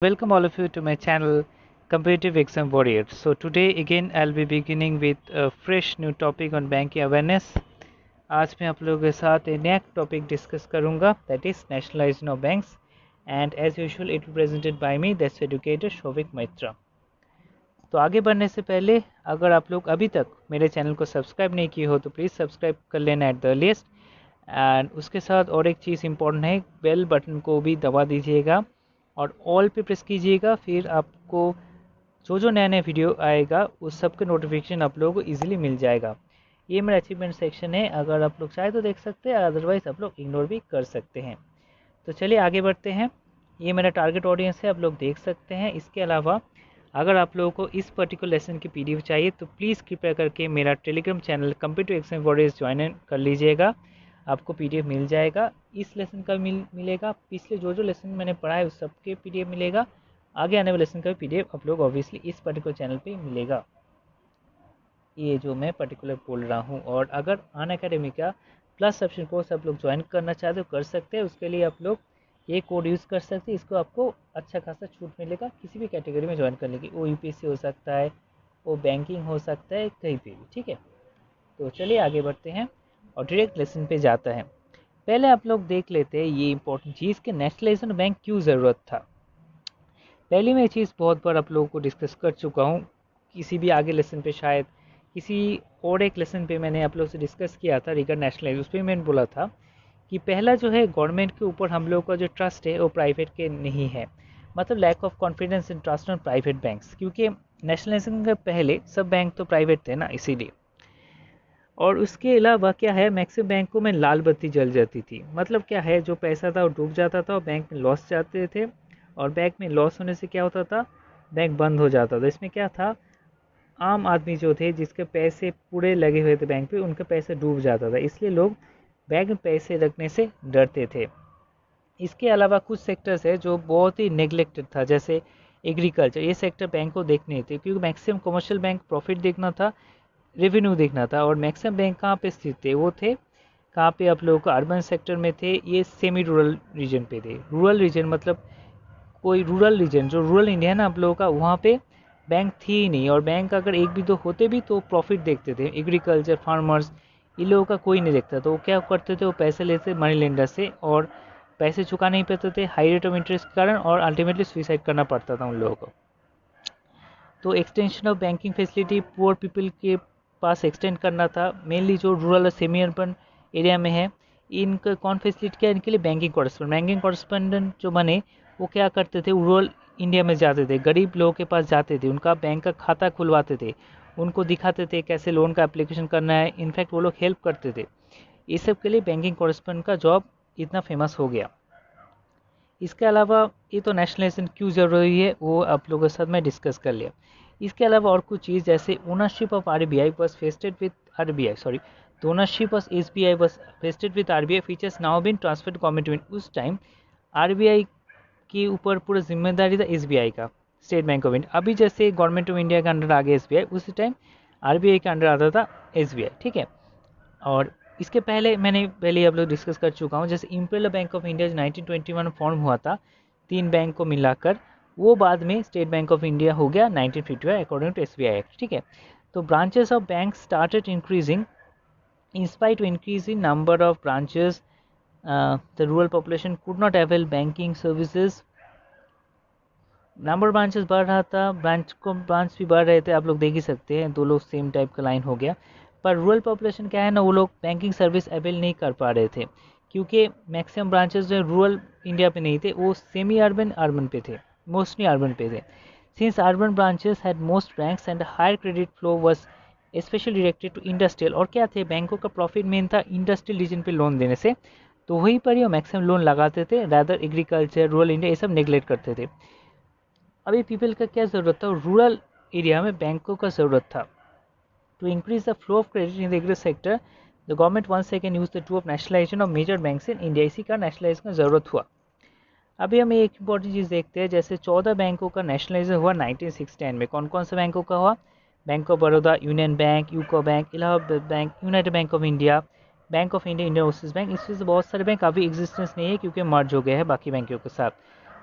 Welcome all of you to my channel Competitive Exam Warrior. So today again I'll be beginning with a fresh new topic on banking awareness. आज मैं आप लोगों के साथ एक नया टॉपिक डिस्कस करूंगा that is nationalization of banks and as usual it will presented by me that's educator Shobhik Maitra. तो आगे बढ़ने से पहले अगर आप लोग अभी तक मेरे चैनल को सब्सक्राइब नहीं किए हो तो प्लीज़ सब्सक्राइब कर लेना एट द लिस्ट एंड उसके साथ और एक चीज़ इम्पोर्टेंट है बेल बटन को भी दबा दीजिएगा और ऑल पे प्रेस कीजिएगा फिर आपको जो नया नया वीडियो आएगा उस सब के नोटिफिकेशन आप लोगों को ईजिली मिल जाएगा. ये मेरा अचीवमेंट सेक्शन है, अगर आप लोग चाहे तो देख सकते हैं, अदरवाइज़ आप लोग इग्नोर भी कर सकते हैं. तो चलिए आगे बढ़ते हैं. ये मेरा टारगेट ऑडियंस है, आप लोग देख सकते हैं. इसके अलावा अगर आप लोगों को इस पर्टिकुलर लेसन की पीडीएफ चाहिए तो प्लीज़ कृपया करके मेरा Telegram channel competitive exam warriors join कर लीजिएगा. आपको पीडीएफ मिल जाएगा. इस लेसन का मिलेगा, पिछले जो लेसन मैंने पढ़ा है उस सब के पीडीएफ मिलेगा. आगे आने वाले लेसन का पीडीएफ आप लोग ऑब्वियसली इस पर्टिकुलर चैनल पे मिलेगा, ये जो मैं पर्टिकुलर बोल रहा हूँ. और अगर अनअकैडमी का प्लस सब्सक्रिप्शन कोर्स आप लोग ज्वाइन करना चाहते हो कर सकते हैं. उसके लिए आप लोग ये कोड यूज़ कर सकते हैं. इसको आपको अच्छा खासा छूट मिलेगा किसी भी कैटेगरी में ज्वाइन करने की. वो यूपीएससी हो सकता है, वो बैंकिंग हो सकता है, कहीं पे भी. ठीक है, तो चलिए आगे बढ़ते हैं और डायरेक्ट लेसन पे जाता है. पहले आप लोग देख लेते हैं ये इंपॉर्टेंट चीज़ कि नेशनलाइजेशन बैंक क्यों ज़रूरत था. पहले मैं ये चीज़ बहुत बार आप लोगों को डिस्कस कर चुका हूँ, किसी भी आगे लेसन पे, शायद किसी और एक लेसन पे मैंने आप लोग से डिस्कस किया था रिगार्ड नेशनलाइज. उस पर मैंने बोला था कि पहला जो है गवर्नमेंट के ऊपर हम लोग का जो ट्रस्ट है वो प्राइवेट के नहीं है, मतलब lack of confidence in trust on private banks, क्योंकि नेशनलाइजेशन के पहले सब बैंक तो प्राइवेट थे ना, इसीलिए. और उसके अलावा क्या है, मैक्सिमम बैंकों में लाल बत्ती जल जाती थी. मतलब क्या है, जो पैसा था वो डूब जाता था और बैंक में लॉस जाते थे, और बैंक में लॉस होने से क्या होता था, बैंक बंद हो जाता था. इसमें क्या था, आम आदमी जो थे जिसके पैसे पूरे लगे हुए थे बैंक पे, उनके पैसे डूब जाता था. इसलिए लोग बैंक में पैसे रखने से डरते थे. इसके अलावा कुछ सेक्टर्स है जो बहुत ही नेग्लेक्टेड था, जैसे एग्रीकल्चर. ये सेक्टर बैंक को देखने थे क्योंकि मैक्सिमम कमर्शियल बैंक प्रॉफिट देखना था, रेवेन्यू देखना था. और मैक्सिमम बैंक कहाँ पे स्थित थे, वो थे कहाँ पे, आप लोगों को अर्बन सेक्टर में थे, ये सेमी रूरल रीजन पे थे. रूरल रीजन मतलब कोई रूरल रीजन जो रूरल इंडिया है ना आप लोगों का, वहाँ पे बैंक थी ही नहीं. और बैंक अगर एक भी दो होते भी तो प्रॉफिट देखते थे. एग्रीकल्चर, फार्मर्स, इन लोगों का कोई नहीं देखता. तो वो क्या करते थे, वो पैसे लेते मनी लेंडर से और पैसे चुका नहीं पाते थे हाई रेट ऑफ इंटरेस्ट के कारण, और अल्टीमेटली सुसाइड करना पड़ता था उन लोगों को. तो extension of banking facility poor people के पास एक्सटेंड करना था, मेनली जो रूरल और सेमी अर्बन एरिया में है. इनका कौन फैसिलिटी क्या, इनके लिए बैंकिंग कॉरेस्पोंडेंट जो बने वो क्या करते थे, रूरल इंडिया में जाते थे, गरीब लोगों के पास जाते थे, उनका बैंक का खाता खुलवाते थे, उनको दिखाते थे कैसे लोन का एप्लीकेशन करना है. इनफैक्ट वो लोग हेल्प करते थे. इस सब के लिए बैंकिंग कॉरेस्पोंडेंट का जॉब इतना फेमस हो गया. इसके अलावा ये तो नेशनलाइजेशन क्यों ज़रूरी है वो आप लोगों के साथ मैं डिस्कस कर लिया. इसके अलावा और कुछ चीज़ जैसे ownership of RBI was vested with RBI, sorry, the ownership of SBI was vested with RBI features now been transferred government. उस टाइम आरबीआई के ऊपर पूरा जिम्मेदारी था एसबीआई का, स्टेट बैंक ऑफ इंडिया. अभी जैसे गवर्नमेंट ऑफ इंडिया के अंडर आ गया एसबीआई, उसी टाइम आरबीआई के अंडर आता था एसबीआई. ठीक है, और इसके पहले मैंने पहले आप लोग डिस्कस कर चुका हूँ, जैसे इम्पेरियल बैंक ऑफ इंडिया 1921 में फॉर्म हुआ था, तीन बैंक को मिलाकर, वो बाद में स्टेट बैंक ऑफ इंडिया हो गया 1955 अकॉर्डिंग टू एसबीआई एक्ट. ठीक है, तो branches of bank started increasing in spite to increase in number of branches. The rural population could not avail banking services. Number branches बढ़ रहा था, branch भी बढ़ रहे थे, आप लोग देख ही सकते हैं, दो लोग सेम टाइप का लाइन हो गया. पर रूरल पॉपुलेशन क्या है ना, वो लोग बैंकिंग सर्विस अवेल नहीं कर पा रहे थे क्योंकि मैक्सिमम ब्रांचेस जो रूरल इंडिया पे नहीं थे, वो सेमी अर्बन पे थे, मोस्टली अर्बन पे थे. Since urban branches had most banks and higher credit flow was specially directed to industrial. और क्या थे, बैंकों का प्रॉफिट मेन था इंडस्ट्रियल रीजन पे लोन देने से, तो वहीं पर ही मैक्सिमम लोन लगाते थे. रादर एग्रीकल्चर, रूरल इंडिया ये सब नेग्लेक्ट करते थे. अभी पीपल का क्या ज़रूरत था, रूरल एरिया में बैंकों का ज़रूरत था. To increase the flow of credit in the agri sector, the government once again use the tool of nationalisation of major banks in India. इसी का नेशनलाइजेशन का ज़रूरत हुआ. अभी हम एक इंपॉर्टेंट चीज़ देखते हैं, जैसे 14 बैंकों का नेशनलाइजेशन हुआ 1969 में. कौन कौन से बैंकों का हुआ, bank of Baroda, union bank, UCO bank, Allahabad bank, United bank of India, bank of India, Indian overseas bank. इसमें से बहुत सारे बैंक अभी एग्जिस्टेंस नहीं है क्योंकि मर्ज हो गए हैं बाकी बैंकों के साथ.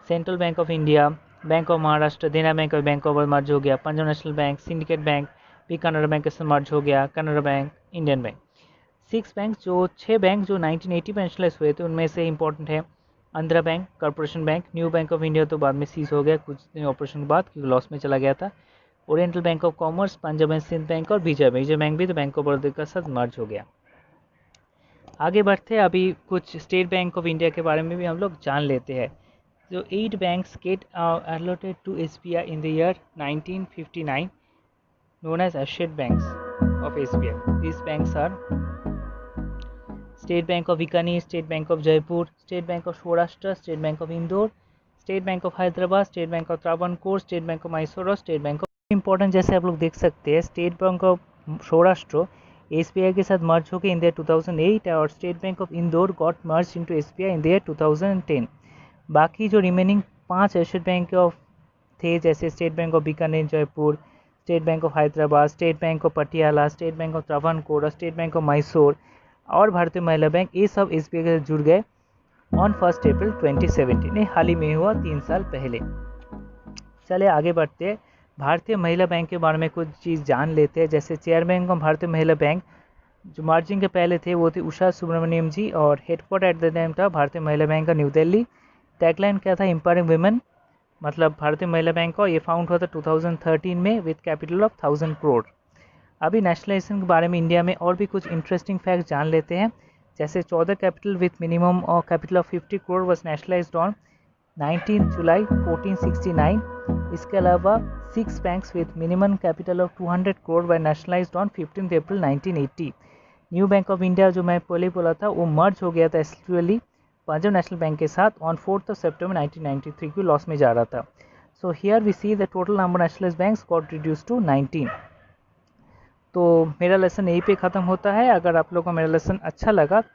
Central bank of India, bank of Maharashtra, देना बैंक और बैंक ऑफ मर्ज हो गया, Punjab national bank, syndicate bank भी कनाडा बैंक के साथ मर्ज हो गया, Canada bank, Indian bank. 6 bank जो 1980 में नेशनलाइज हुए थे उनमें से इंपॉर्टेंट है Andhra bank, corporation bank, new bank of India तो बाद में सीज हो गया कुछ दिन ऑपरेशन के बाद क्योंकि लॉस में चला गया था, Oriental Bank of Commerce, Punjab and Sind bank और विजय बैंक भी तो बैंक ऑफ बड़ौदा के साथ मर्ज हो गया। आगे बढ़ते हैं, अभी कुछ स्टेट बैंक ऑफ इंडिया के बारे में भी हम लोग जान लेते हैं। जो 8 banks get allotted to SBI in the year 1959 known as associate banks of SBI. These banks are State Bank of Bikaner, State Bank of Jaipur, State Bank of Saurashtra, State Bank of Indore, State Bank of Hyderabad, State Bank of Travancore, State Bank of Mysore और State Bank of important जैसे आप लोग देख सकते हैं state bank of Saurashtra SBI के साथ मर्ज हो गए इन द 2008 और state bank of Indore got merge into SBI in the 2010। बाकी जो रिमेनिंग 5 एशियन बैंक ऑफ थे जैसे state bank of Bikaner Jaipur, state bank of Hyderabad, state bank of Patiala, state bank of Travancore और स्टेट बैंक ऑफ मैसूर और भारतीय महिला बैंक, ये सब SBI के साथ जुड़ गए ऑन 1 अप्रैल 2017। हाल ही में हुआ 3 साल पहले। चले आगे बढ़ते हैं, भारतीय महिला बैंक के बारे में कुछ चीज़ जान लेते हैं। जैसे चेयरमैन ऑफ भारतीय महिला बैंक जो मार्जिंग के पहले थे वो थे उषा सुब्रमण्यम जी और हेडक्वार्टर एट द टाइम था भारतीय महिला बैंक का न्यू दिल्ली। टैगलाइन क्या था, एम्पावरिंग वुमेन, मतलब भारतीय महिला बैंक का ये फाउंड हुआ था 2013 में विद कैपिटल ऑफ 1000 करोड़। अभी नेशनलाइजेशन के बारे में इंडिया में और भी कुछ इंटरेस्टिंग फैक्ट जान लेते हैं। जैसे 14 कैपिटल विद मिनिमम और capital of 50 crore was nationalised on 19 जुलाई 1469। इसके अलावा 6 banks with minimum capital of 200 crore were nationalised on 15 April 1980। New bank of India जो मैं पहले बोला था वो मर्ज हो गया था एक्चुअली पंजाब नेशनल बैंक के साथ ऑन 4 सितंबर 1993 की लॉस में जा रहा था। So here we see the total number nationalised banks got reduce to 19। तो मेरा लेसन यहीं पे ख़त्म होता है। अगर आप लोगों को मेरा लेसन अच्छा लगा तो